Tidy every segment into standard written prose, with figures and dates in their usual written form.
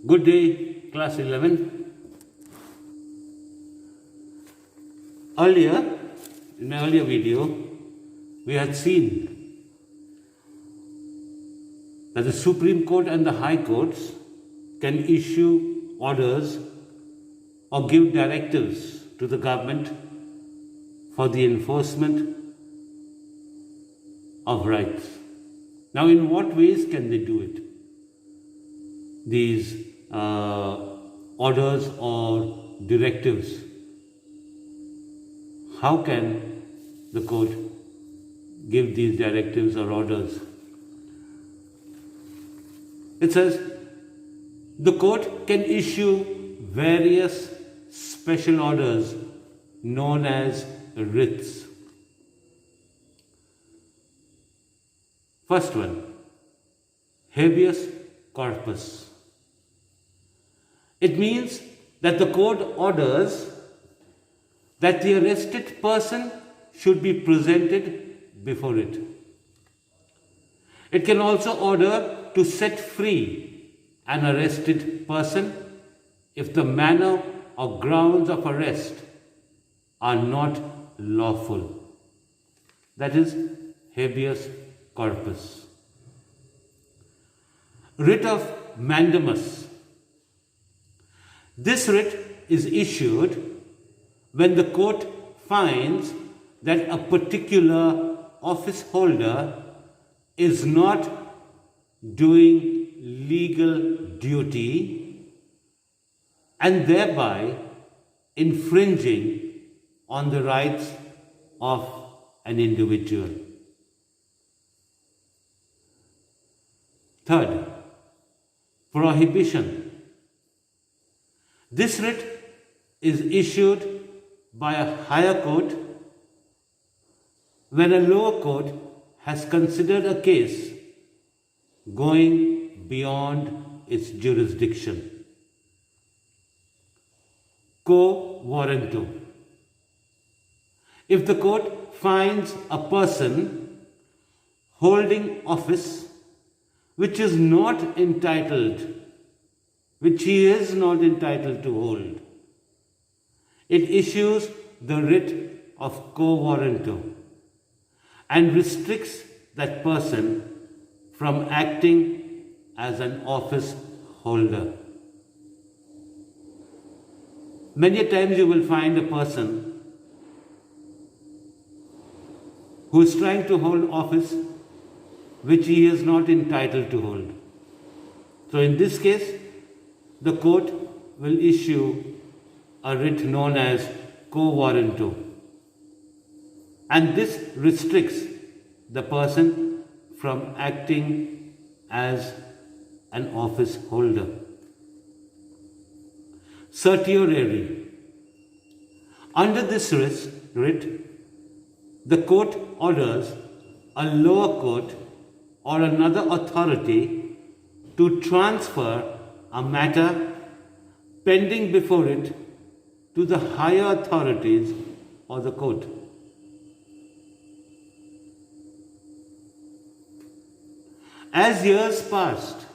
Good day, class 11. In my earlier video, we had seen that the Supreme Court and the High Courts can issue orders or give directives to the government for the enforcement of rights. Now, in what ways can they do it? These orders or directives. How can the court give these directives or orders? It says the court can issue various special orders known as writs. First one, habeas corpus. It means that the court orders that the arrested person should be presented before it. It can also order to set free an arrested person if the manner or grounds of arrest are not lawful. That is habeas corpus. Writ of mandamus. This writ is issued when the court finds that a particular office holder is not doing legal duty and thereby infringing on the rights of an individual. Third, prohibition. This writ is issued by a higher court when a lower court has considered a case going beyond its jurisdiction. Quo warranto. If the court finds a person holding office which he is not entitled to hold, it issues the writ of quo warranto and restricts that person from acting as an office holder. Many times you will find a person who is trying to hold office which he is not entitled to hold. So in this case, the court will issue a writ known as quo warranto, and this restricts the person from acting as an office holder. Certiorari. Under this writ, the court orders a lower court or another authority to transfer a matter pending before it to the higher authorities or the court. As years passed,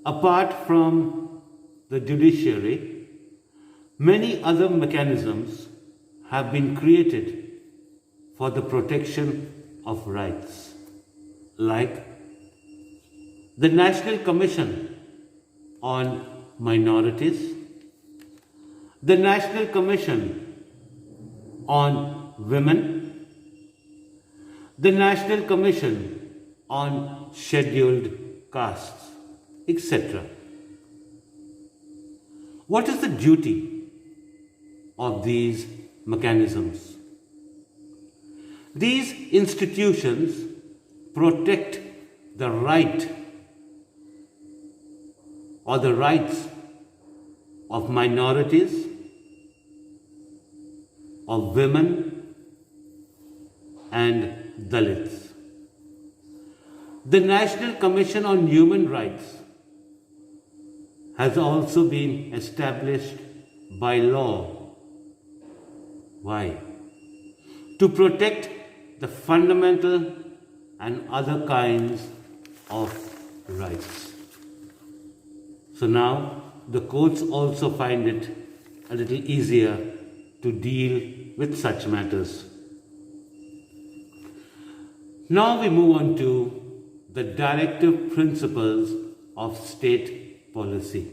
apart from the judiciary, many other mechanisms have been created for the protection of rights, like the National Commission on Minorities, the National Commission on Women, the National Commission on Scheduled Castes, etc. What is the duty of these mechanisms? These institutions protect the right or the rights of minorities, of women and Dalits. The National Commission on Human Rights has also been established by law. Why? To protect the fundamental and other kinds of rights. So now the courts also find it a little easier to deal with such matters. Now we move on to the directive principles of state policy.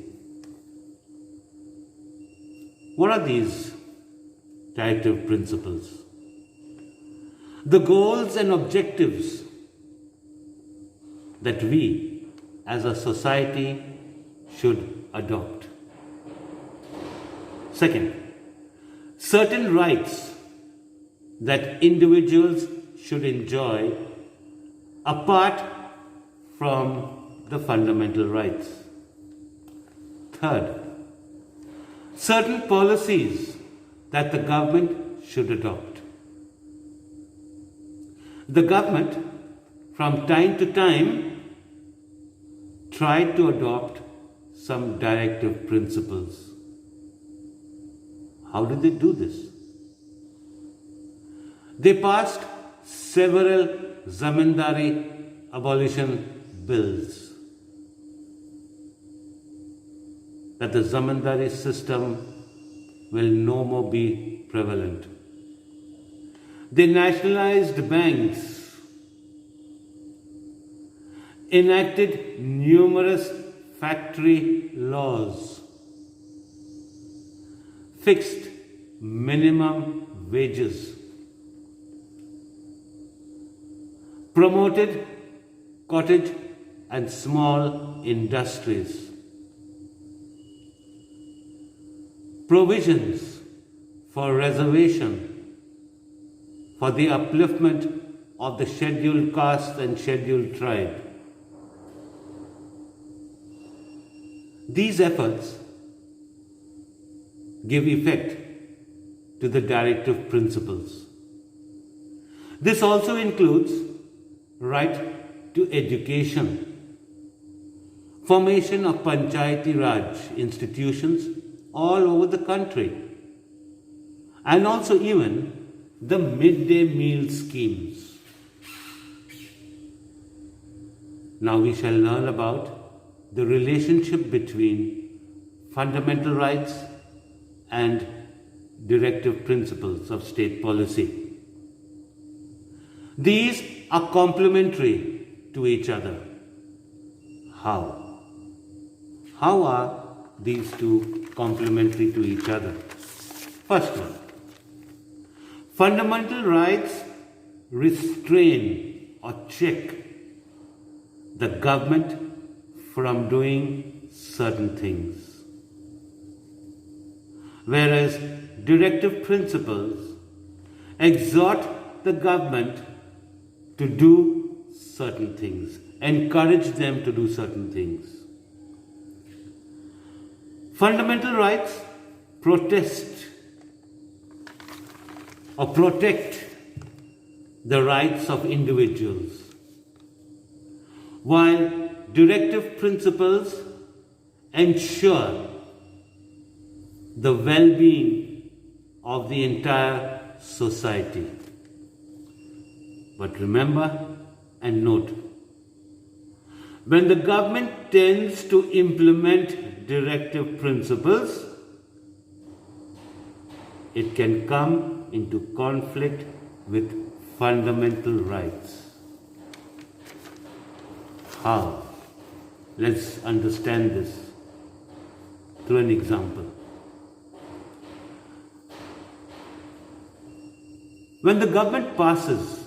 What are these directive principles? The goals and objectives that we as a society should adopt. Second, certain rights that individuals should enjoy apart from the fundamental rights. Third, certain policies that the government should adopt. The government, from time to time, tried to adopt some directive principles. How did they do this? They passed several zamindari abolition bills, that the zamindari system will no more be prevalent. They nationalized banks, enacted numerous factory laws, fixed minimum wages, promoted cottage and small industries, provisions for reservation for the upliftment of the scheduled caste and scheduled tribe. These efforts give effect to the directive principles. This also includes right to education, formation of Panchayati Raj institutions all over the country, and also even the midday meal schemes. Now we shall learn about the relationship between fundamental rights and directive principles of state policy. These are complementary to each other. How? How are these two complementary to each other? First one, fundamental rights restrain or check the government from doing certain things, whereas directive principles exhort the government to do certain things, encourage them to do certain things. Fundamental rights protect the rights of individuals, while directive principles ensure the well-being of the entire society. But remember and note, when the government tends to implement directive principles, it can come into conflict with fundamental rights. How? Let's understand this through an example. When the government passes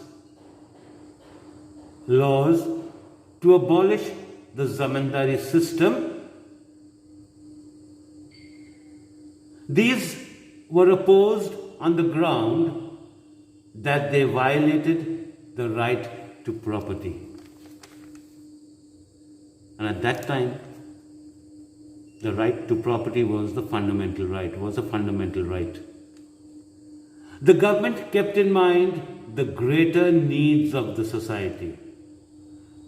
laws to abolish the zamindari system, these were opposed on the ground that they violated the right to property. And at that time, the right to property was a fundamental right. The government kept in mind the greater needs of the society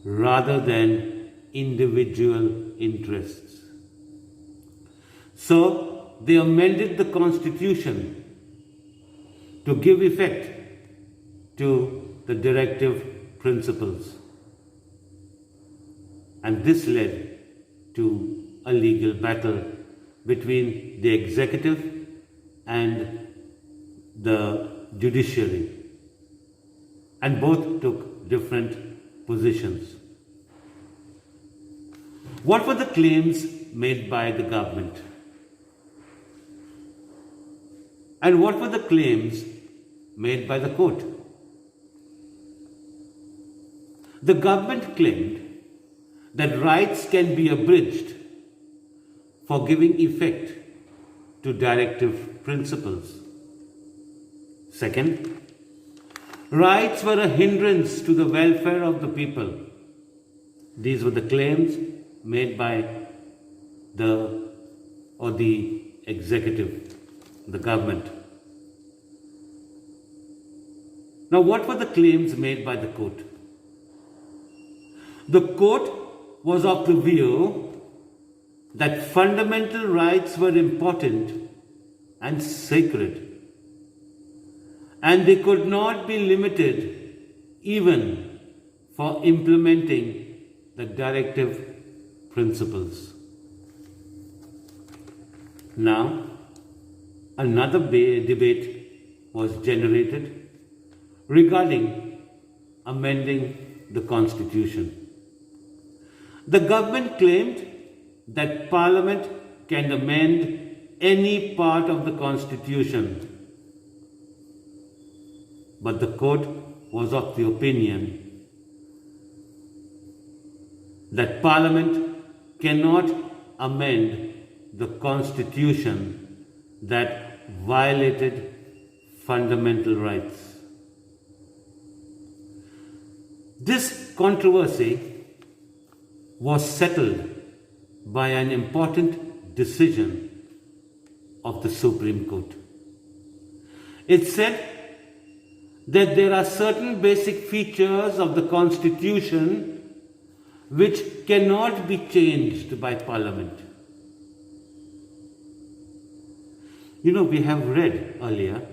rather than individual interests. So they amended the constitution to give effect to the directive principles. And this led to a legal battle between the executive and the judiciary, and both took different positions. What were the claims made by the government? And what were the claims made by the court? The government claimed that rights can be abridged for giving effect to directive principles. Second, rights were a hindrance to the welfare of the people. These were the claims made by the executive, the government. Now, what were the claims made by the court? The court was of the view that fundamental rights were important and sacred, and they could not be limited even for implementing the directive principles. Now, another debate was generated regarding amending the Constitution. The government claimed that Parliament can amend any part of the Constitution, but the court was of the opinion that Parliament cannot amend the Constitution that violated fundamental rights. This controversy was settled by an important decision of the Supreme Court. It said that there are certain basic features of the Constitution which cannot be changed by Parliament. We have read earlier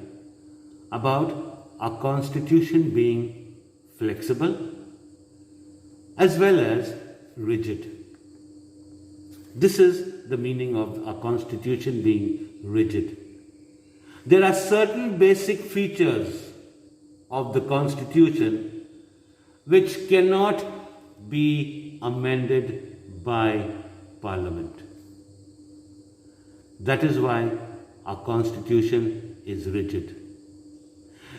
about our Constitution being flexible as well as rigid. This is the meaning of our Constitution being rigid. There are certain basic features of the Constitution which cannot be amended by Parliament. That is why our Constitution is rigid.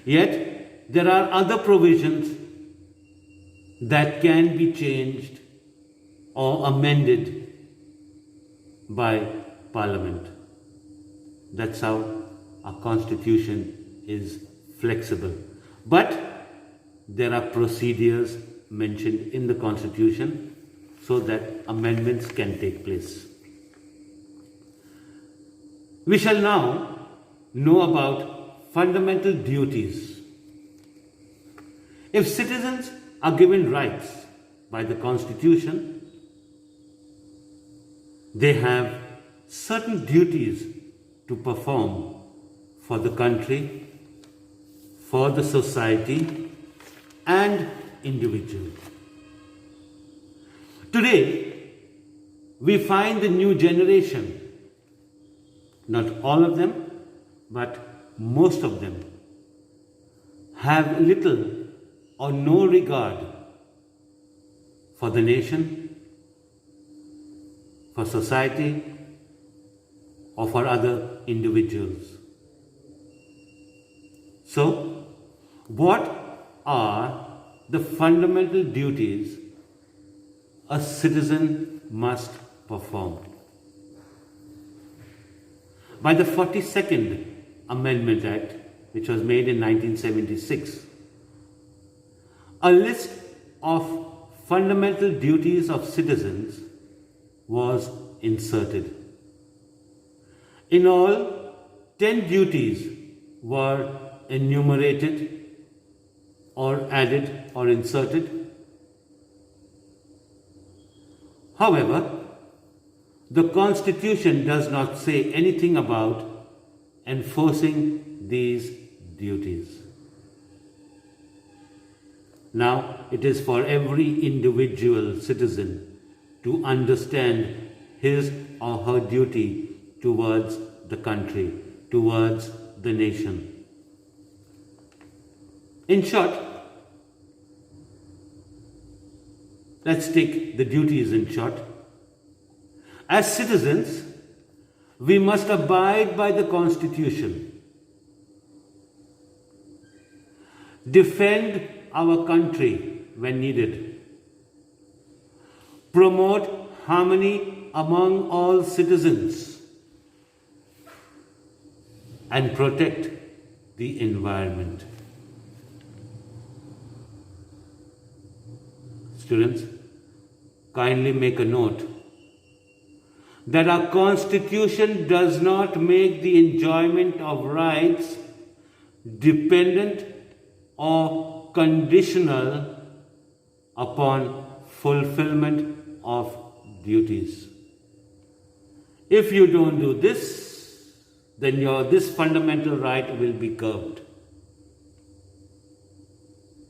Yet, there are other provisions that can be changed or amended by Parliament. That's how our Constitution is flexible. But there are procedures mentioned in the Constitution so that amendments can take place. We shall now know about fundamental duties. If citizens are given rights by the Constitution, they have certain duties to perform for the country, for the society, and individual. Today, we find the new generation, not all of them, but most of them, have little or no regard for the nation, for society, or for other individuals. So, what are the fundamental duties a citizen must perform? By the 42nd Amendment Act, which was made in 1976, a list of fundamental duties of citizens was inserted. In all, 10 duties were enumerated or added or inserted. However, the Constitution does not say anything about enforcing these duties. Now, it is for every individual citizen to understand his or her duty towards the country, towards the nation. In short, let's take the duties in short. As citizens, we must abide by the Constitution, defend our country when needed, promote harmony among all citizens, and protect the environment. Students, kindly make a note that our Constitution does not make the enjoyment of rights dependent or conditional upon fulfillment of duties. If you don't do this, then this fundamental right will be curbed.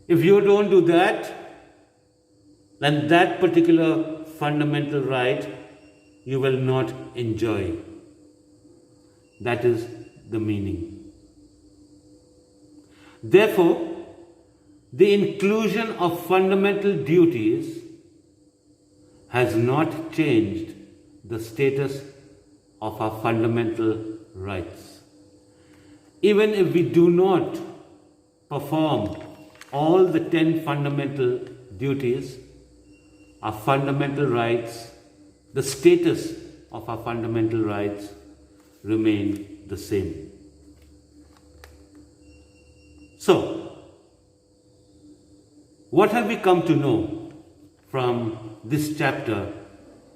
If you don't do that, then that particular fundamental right you will not enjoy. That is the meaning. Therefore, the inclusion of fundamental duties has not changed the status of our fundamental rights. Even if we do not perform all the 10 fundamental duties, our fundamental rights, the status of our fundamental rights remain the same. So, what have we come to know from this chapter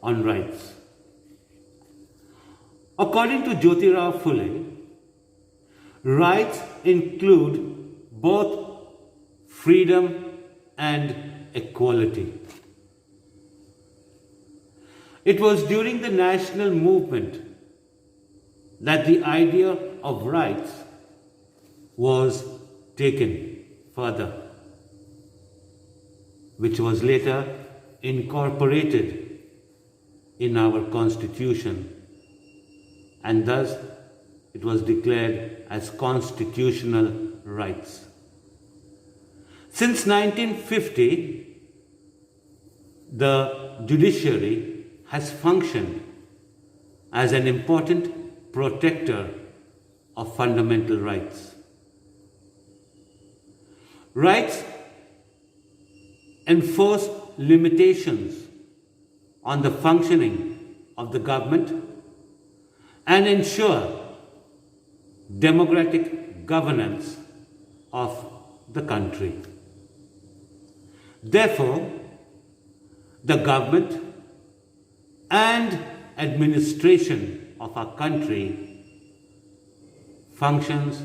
on rights? According to Jyotirao Phule, rights include both freedom and equality. It was during the national movement that the idea of rights was taken further, which was later incorporated in our Constitution, and thus it was declared as constitutional rights. Since 1950, the judiciary has functioned as an important protector of fundamental rights. Rights enforce limitations on the functioning of the government and ensure democratic governance of the country. Therefore, the government and administration of our country functions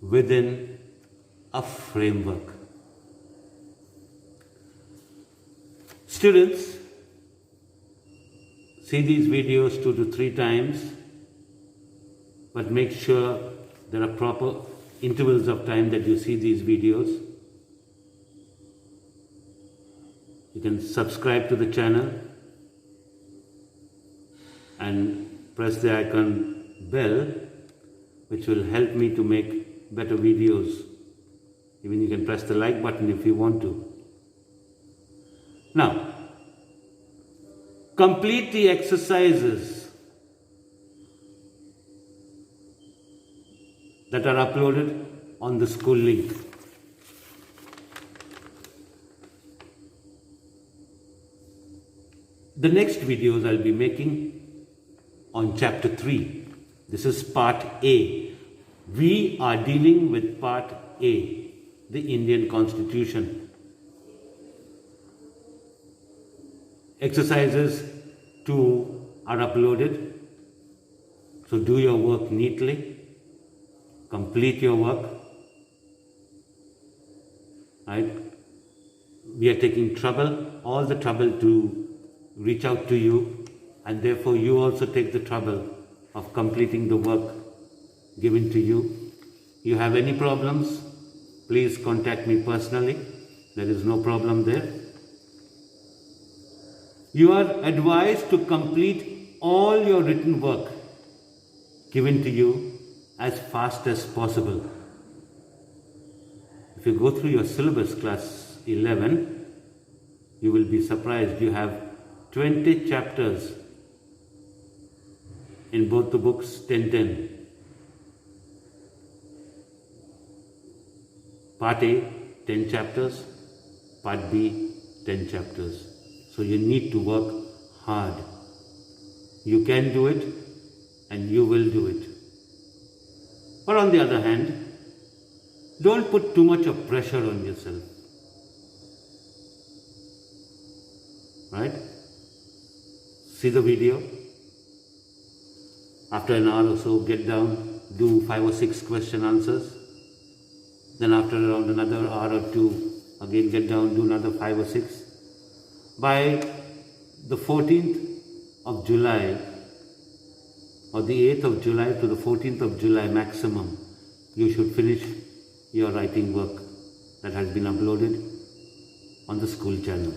within a framework. Students, see these videos 2 to 3 times, but make sure there are proper intervals of time that you see these videos. You can subscribe to the channel and press the icon bell, which will help me to make better videos. Even you can press the like button if you want to. Now, complete the exercises that are uploaded on the school link. The next videos I'll be making on chapter 3. This is part A. We are dealing with part A, the Indian Constitution. Exercises 2 are uploaded. So do your work neatly. Complete your work. Right? We are taking all the trouble to reach out to you, and therefore you also take the trouble of completing the work given to you. You have any problems, please contact me personally. There is no problem there. You are advised to complete all your written work given to you as fast as possible. If you go through your syllabus, class 11, you will be surprised. You have 20 chapters in both the books, 10. Part A, 10 chapters. Part B, 10 chapters. So you need to work hard. You can do it and you will do it. But on the other hand, don't put too much of pressure on yourself. Right? See the video. After an hour or so, get down, do 5 or 6 question answers. Then after around another hour or two, again get down, do another 5 or 6. By the 14th of July or the 8th of July to the 14th of July maximum, you should finish your writing work that has been uploaded on the school channel.